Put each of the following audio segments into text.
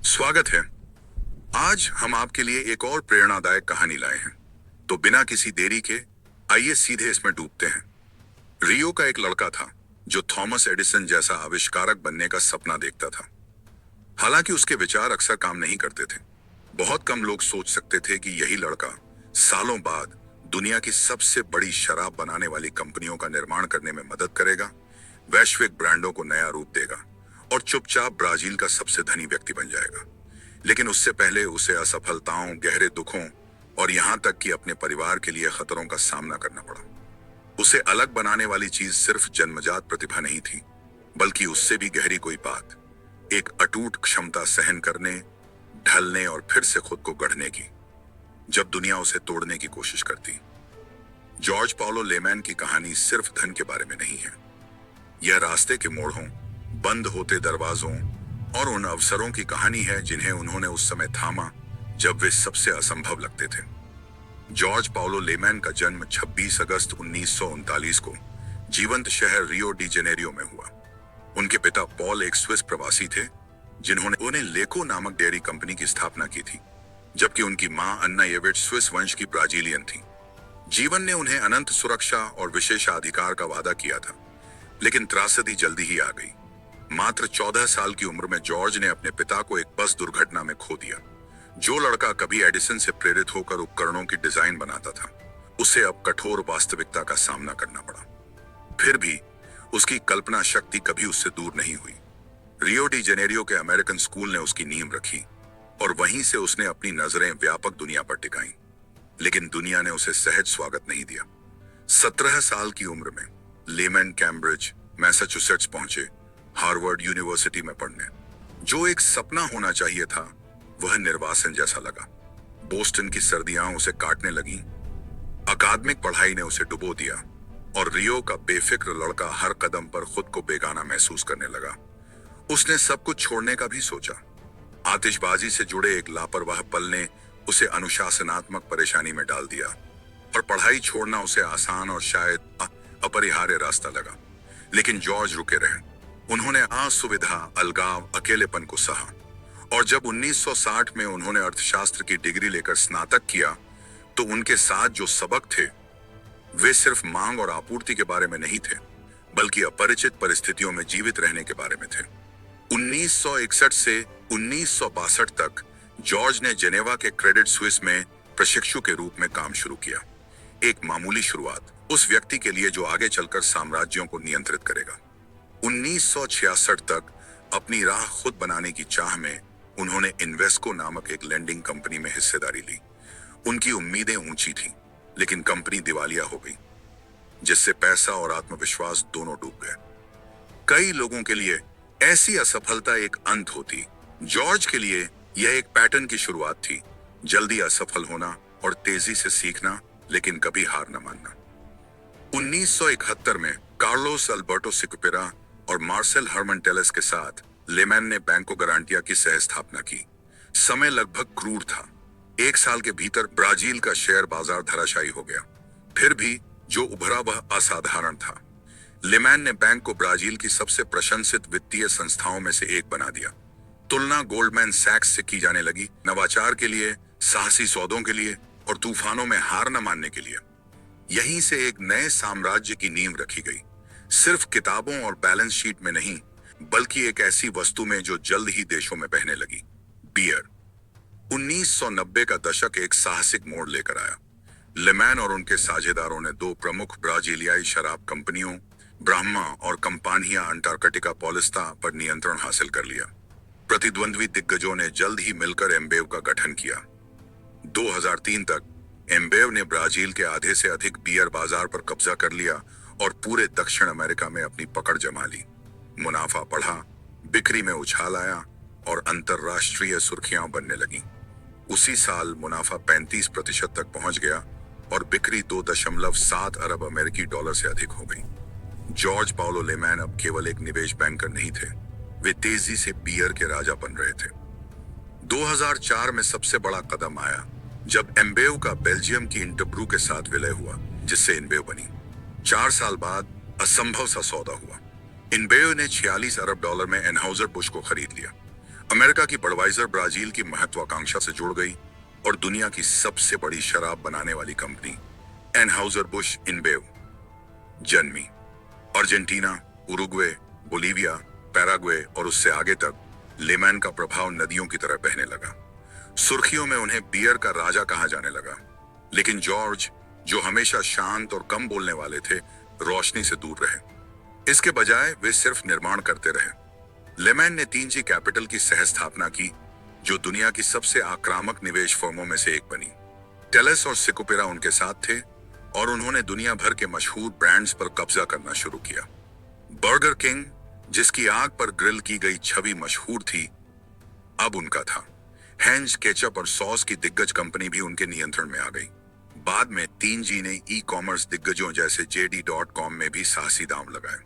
स्वागत है। आज हम आपके लिए एक और प्रेरणादायक कहानी लाए हैं। तो बिना किसी देरी के आइए सीधे इसमें डूबते हैं। रियो का एक लड़का था जो थॉमस एडिसन जैसा आविष्कारक बनने का सपना देखता था। हालांकि उसके विचार अक्सर काम नहीं करते थे। बहुत कम लोग सोच सकते थे कि यही लड़का सालों बाद दुनिया की सबसे बड़ी शराब बनाने वाली कंपनियों का निर्माण करने में मदद करेगा, वैश्विक ब्रांडों को नया रूप देगा और चुपचाप ब्राजील का सबसे धनी व्यक्ति बन जाएगा। लेकिन उससे पहले उसे असफलताओं, गहरे दुखों और यहां तक कि अपने परिवार के लिए खतरों का सामना करना पड़ा। उसे अलग बनाने वाली चीज सिर्फ जन्मजात प्रतिभा नहीं थी, बल्कि उससे भी गहरी कोई बात, एक अटूट क्षमता सहन करने, ढलने और फिर से खुद को गढ़ने की, जब दुनिया उसे तोड़ने की कोशिश करती। जॉर्ज पाउलो लेमैन की कहानी सिर्फ धन के बारे में नहीं है। यह रास्ते के मोड़ों, बंद होते दरवाजों और उन अवसरों की कहानी है जिन्हें उन्होंने उस समय थामा जब वे सबसे असंभव लगते थे। जॉर्ज पाउलो लेमैन का जन्म 26 अगस्त 1939 को जीवंत शहर रियो डी जेनेरियो में हुआ। उनके पिता पॉल एक स्विस प्रवासी थे जिन्होंने उन्हें लेको नामक डेयरी कंपनी की स्थापना की थी, जबकि उनकी मां अन्ना येविट स्विस वंश की ब्राजीलियन थी। जीवन ने उन्हें अनंत सुरक्षा और विशेषाधिकार का वादा किया था, लेकिन त्रासदी जल्दी ही आ गई। मात्र 14 साल की उम्र में जॉर्ज ने अपने पिता को एक बस दुर्घटना में खो दिया। जो लड़का कभी एडिसन से प्रेरित होकर उपकरणों की डिजाइन बनाता था, उसे अब कठोर वास्तविकता का सामना करना पड़ा। फिर भी उसकी कल्पना शक्ति कभी उससे दूर नहीं हुई। रियो डी जेनेरियो के अमेरिकन स्कूल ने उसकी नींव रखी और वहीं से उसने अपनी नजरें व्यापक दुनिया पर टिकाई। लेकिन दुनिया ने उसे सहज स्वागत नहीं दिया। 17 साल की उम्र में लेमैन कैम्ब्रिज, मैसाचुसेट्स पहुंचे, हार्वर्ड यूनिवर्सिटी में पढ़ने। जो एक सपना होना चाहिए था, वह निर्वासन जैसा लगा। बोस्टन की सर्दियां उसे काटने लगीं, अकादमिक पढ़ाई ने उसे डुबो दिया और रियो का बेफिक्र लड़का हर कदम पर खुद को बेगाना महसूस करने लगा। उसने सब कुछ छोड़ने का भी सोचा। आतिशबाजी से जुड़े एक लापरवाह पल ने उसे अनुशासनात्मक परेशानी में डाल दिया और पढ़ाई छोड़ना उसे आसान और शायद अपरिहार्य रास्ता लगा। लेकिन जॉर्ज रुके रहे। उन्होंने असुविधा, अलगाव, अकेलेपन को सहा और जब 1960 में उन्होंने अर्थशास्त्र की डिग्री लेकर स्नातक किया, तो उनके साथ जो सबक थे वे सिर्फ मांग और आपूर्ति के बारे में नहीं थे, बल्कि अपरिचित परिस्थितियों में जीवित रहने के बारे में थे। 1961 से 1962 तक जॉर्ज ने जेनेवा के क्रेडिट स्विस में प्रशिक्षु के रूप में काम शुरू किया। एक मामूली शुरुआत उस व्यक्ति के लिए जो आगे चलकर साम्राज्यों को नियंत्रित करेगा। 1966 तक अपनी राह खुद बनाने की चाह में उन्होंने इन्वेस्को नामक एक लेंडिंग कंपनी में हिस्सेदारी ली। उनकी उम्मीदें ऊंची थीं, लेकिन कंपनी दिवालिया हो गई, जिससे पैसा और आत्मविश्वास दोनों डूब गए। कई लोगों के लिए ऐसी असफलता एक अंत होती। जॉर्ज के लिए यह एक पैटर्न की शुरुआत थी, जल्दी असफल होना और तेजी से सीखना, लेकिन कभी हार न मानना। 1971 में कार्लोस अल्बर्टो सिकुपेरा और मार्सेल हर्मन टेलेस के साथ लेमैन ने बैंको गारंटिया की सह स्थापना की। समय लगभग क्रूर था। 1 साल के भीतर ब्राजील का शेयर बाजार धराशायी हो गया। फिर भी जो उभरा वह असाधारण था। लेमैन ने बैंक को ब्राजील की सबसे प्रशंसित वित्तीय संस्थाओं में से एक बना दिया। तुलना गोल्डमैन सैक्स से की जाने लगी, नवाचार के लिए, साहसी सौदों के लिए और तूफानों में हार न मानने के लिए। यहीं से एक नए साम्राज्य की नींव रखी गई, सिर्फ किताबों और बैलेंस शीट में नहीं, बल्कि एक ऐसी वस्तु में जो जल्द ही देशों में बहने लगी, बियर। 1990 का दशक एक साहसिक मोड़ लेकर आया। लेमैन और उनके साझेदारों ने 2 प्रमुख ब्राजीलियाई शराब कंपनियों, ब्राह्मा और कंपानिया अंटार्कटिका पॉलिस्ता पर नियंत्रण हासिल कर लिया। प्रतिद्वंद्वी दिग्गजों ने जल्द ही मिलकर एम्बेव का गठन किया। 2003 तक एम्बेव ने ब्राजील के आधे से अधिक बियर बाजार पर कब्जा कर लिया और पूरे दक्षिण अमेरिका में अपनी पकड़ जमा ली। मुनाफा बढ़ा, बिक्री में उछाल आया और अंतरराष्ट्रीय सुर्खियां बनने लगी। उसी साल मुनाफा 35% तक पहुंच गया और बिक्री 2.7 अरब अमेरिकी डॉलर से अधिक हो गई। जॉर्ज पाउलो लेमैन अब केवल एक निवेश बैंकर नहीं थे, वे तेजी से बियर के राजा बन रहे थे। 2004 में सबसे बड़ा कदम आया जब एम्बेव का बेल्जियम की इंटरब्रू के साथ विलय हुआ, जिससे इनबेव बनी। 4 साल बाद असंभव सा सौदा हुआ। इनबेव ने 46 अरब डॉलर में एनहाउजर बुश को खरीद लिया। अमेरिका की बडवाइजर ब्राजील की महत्वाकांक्षा से जुड़ गई और दुनिया की सबसे बड़ी शराब बनाने वाली कंपनी एनहाउजर बुश इनबेव जन्मी। अर्जेंटीना, उरुग्वे, बोलीविया, पैराग्वे और उससे आगे तक लेमैन का प्रभाव नदियों की तरह बहने लगा। सुर्खियों में उन्हें बियर का राजा कहा जाने लगा। लेकिन जॉर्ज, जो हमेशा शांत और कम बोलने वाले थे, रोशनी से दूर रहे। इसके बजाय वे सिर्फ निर्माण करते रहे। लेमैन ने 3G कैपिटल की सह स्थापना की, जो दुनिया की सबसे आक्रामक निवेश फर्मों में से एक बनी। टेलेस और सिकुपेरा उनके साथ थे और उन्होंने दुनिया भर के मशहूर ब्रांड्स पर कब्जा करना शुरू किया। बर्गर किंग, जिसकी आग पर ग्रिल की गई छवि मशहूर थी, अब उनका था। हेंज केचप और सॉस की दिग्गज कंपनी भी उनके नियंत्रण में आ गई। बाद में 3G ने ई-कॉमर्स दिग्गजों जैसे JD.com में भी साहसी दांव लगाए।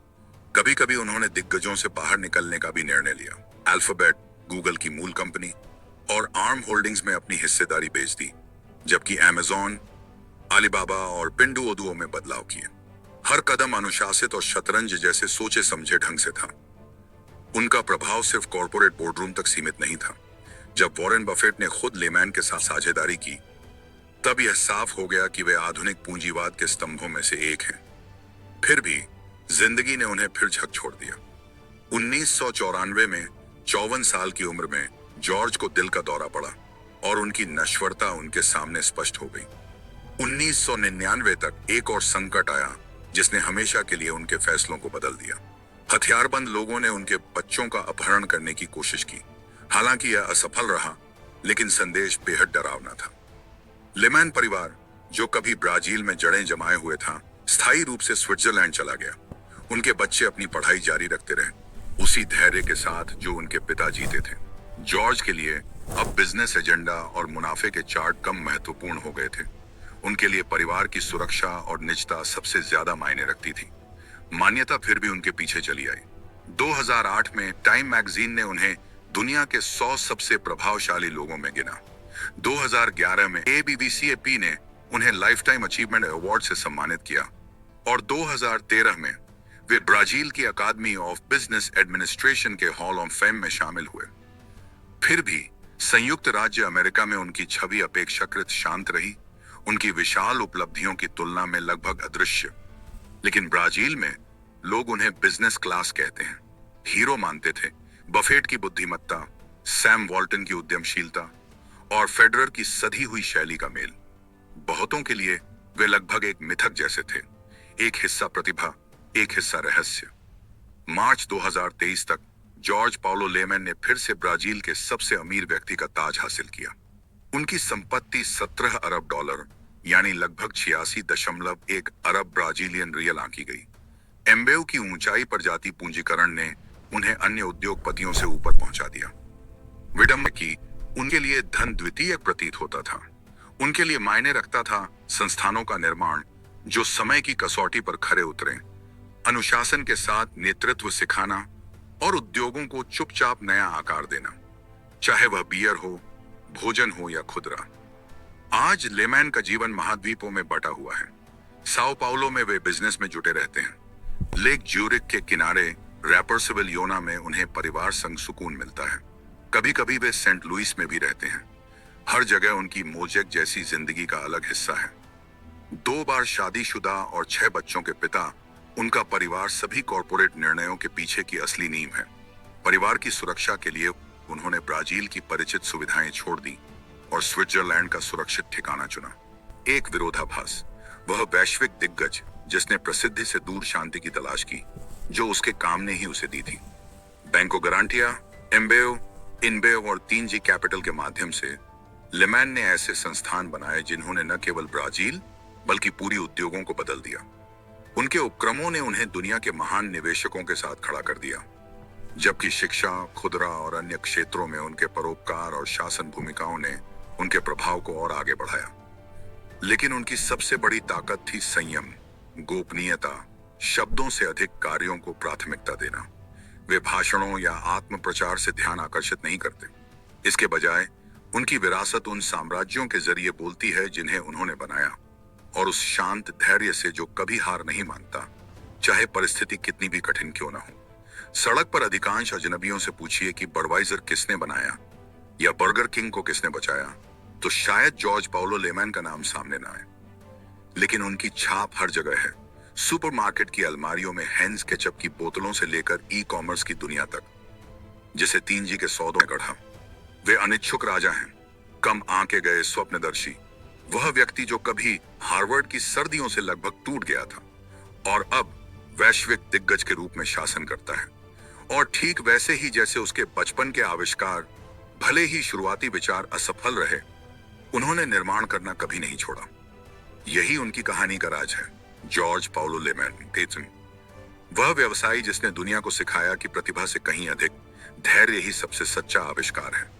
कभी कभी उन्होंने दिग्गजों से बाहर निकलने का भी निर्णय लिया। अल्फाबेट, गूगल की मूल कंपनी, और आर्म होल्डिंग्स में अपनी हिस्सेदारी बेच दी, जबकि अमेज़न, अलीबाबा और पिंडुओदुओ में बदलाव किए। हर कदम अनुशासित और शतरंज जैसे सोचे समझे ढंग से था। उनका प्रभाव सिर्फ कॉर्पोरेट बोर्डरूम तक सीमित नहीं था। जब वॉरेन बफेट ने खुद लेमैन के साथ साझेदारी की, तब यह साफ हो गया कि वे आधुनिक पूंजीवाद के स्तंभों में से एक हैं। फिर भी जिंदगी ने उन्हें फिर झकझोर दिया। 1994 में 54 साल की उम्र में जॉर्ज को दिल का दौरा पड़ा और उनकी नश्वरता उनके सामने स्पष्ट हो गई। 1999 तक एक और संकट आया, जिसने हमेशा के लिए उनके फैसलों को बदल दिया। हथियारबंद लोगों ने उनके बच्चों का अपहरण करने की कोशिश की। हालांकि यह असफल रहा, लेकिन संदेश बेहद डरावना था। लेमैन परिवार, जो कभी ब्राजील में जड़ें जमाए हुए था, स्थायी रूप से स्विट्जरलैंड चला गया। उनके बच्चे अपनी पढ़ाई जारी रखते रहे, उसी धैर्य के साथ जो उनके पिता जीते थे। जॉर्ज के लिए अब बिजनेस एजेंडा और मुनाफे के चार्ट कम महत्वपूर्ण हो गए थे। उनके लिए परिवार की सुरक्षा और निजता सबसे ज्यादा मायने रखती थी। मान्यता फिर भी उनके पीछे चली आई। 2008 में टाइम मैगजीन ने उन्हें दुनिया के 100 सबसे प्रभावशाली लोगों में गिना। 2011 में ABVCAP ने उन्हें लाइफटाइम अचीवमेंट अवार्ड से सम्मानित किया और 2013 में वे ब्राजील की अकादमी ऑफ बिजनेस एडमिनिस्ट्रेशन के हॉल ऑफ फेम में शामिल हुए। फिर भी संयुक्त राज्य अमेरिका में उनकी छवि अपेक्षाकृत शांत रही, उनकी विशाल उपलब्धियों की तुलना में लगभग अदृश्य। लेकिन ब्राजील में लोग उन्हें बिजनेस क्लास कहते हैं। हीरो मानते थे। बफेट की बुद्धिमत्ता, सैम वॉल्टन की उद्यमशीलता और फेडरर की सधी हुई शैली का मेल। बहुतों के लिए वे लगभग एक मिथक जैसे थे, एक हिस्सा प्रतिभा, एक हिस्सा रहस्य। मार्च 2023 तक जॉर्ज पाउलो लेमैन ने फिर से ब्राजील के सबसे अमीर व्यक्ति का ताज हासिल किया। उनकी संपत्ति 17 अरब डॉलर यानी लगभग 86.1 अरब ब्राजीलियन रियल आंकी गई। एम्बेव की ऊंचाई पर जाती पूंजीकरण ने उन्हें अन्य उद्योगपतियों से ऊपर पहुंचा दिया। विडंबना की उनके लिए धन द्वितीय प्रतीत होता था। उनके लिए मायने रखता था संस्थानों का निर्माण जो समय की कसौटी पर खरे उतरे, अनुशासन के साथ नेतृत्व सिखाना और उद्योगों को चुपचाप नया आकार देना, चाहे वह बियर हो, भोजन हो या खुदरा। आज लेमैन का जीवन महाद्वीपों में बटा हुआ है। साओ पाउलो में वे बिजनेस में जुटे रहते हैं। लेक ज्यूरिक के किनारे रैपर्सविल योना में उन्हें परिवार संग सुकून मिलता है। कभी कभी वे सेंट लुइस में भी रहते हैं। हर जगह उनकी मोजेक जैसी जिंदगी का अलग हिस्सा है। 2 बार शादीशुदा और 6 बच्चों के पिता, उनका परिवार सभी कॉर्पोरेट निर्णयों के पीछे की असली नींव है। परिवार की सुरक्षा के लिए उन्होंने ब्राजील की परिचित सुविधाएं छोड़ दी और स्विट्जरलैंड का सुरक्षित ठिकाना चुना। एक विरोधाभास, वह वैश्विक दिग्गज जिसने प्रसिद्धि से दूर शांति की तलाश की, जो उसके काम ने ही उसे दी थी। बैंको गारंटिया, एम्बेव, इनबेव और 3G कैपिटल के माध्यम से लेमैन ने ऐसे संस्थान बनाए जिन्होंने न केवल ब्राजील बल्कि पूरी उद्योगों को बदल दिया। उनके उपक्रमों ने उन्हें दुनिया के महान निवेशकों के साथ खड़ा कर दिया, जबकि शिक्षा, खुदरा और अन्य क्षेत्रों में उनके परोपकार और शासन भूमिकाओं ने उनके प्रभाव को और आगे बढ़ाया। लेकिन उनकी सबसे बड़ी ताकत थी संयम, गोपनीयता, शब्दों से अधिक कार्यों को प्राथमिकता देना। वे भाषणों या आत्म प्रचार से ध्यान आकर्षित नहीं करते। इसके बजाय उनकी विरासत उन साम्राज्यों के जरिए बोलती है जिन्हें उन्होंने बनाया, और उस शांत धैर्य से जो कभी हार नहीं मानता, चाहे परिस्थिति कितनी भी कठिन क्यों ना हो। सड़क पर अधिकांश अजनबियों से पूछिए कि बडवाइजर किसने बनाया या बर्गर किंग को किसने बचाया, तो शायद जॉर्ज पाउलो लेमैन का नाम सामने ना आए। लेकिन उनकी छाप हर जगह है। सुपरमार्केट की अलमारियों में हेंस केचप की बोतलों से लेकर ई कॉमर्स की दुनिया तक, जिसे 3G के सौदों में गढ़ा। वे अनिच्छुक राजा हैं, कम आंके गए स्वप्नदर्शी, वह व्यक्ति जो कभी हार्वर्ड की सर्दियों से लगभग टूट गया था और अब वैश्विक दिग्गज के रूप में शासन करता है। और ठीक वैसे ही जैसे उसके बचपन के आविष्कार, भले ही शुरुआती विचार असफल रहे, उन्होंने निर्माण करना कभी नहीं छोड़ा। यही उनकी कहानी का राज है, जॉर्ज पाउलो लेमैन। वह व्यवसायी जिसने दुनिया को सिखाया कि प्रतिभा से कहीं अधिक धैर्य ही सबसे सच्चा आविष्कार है।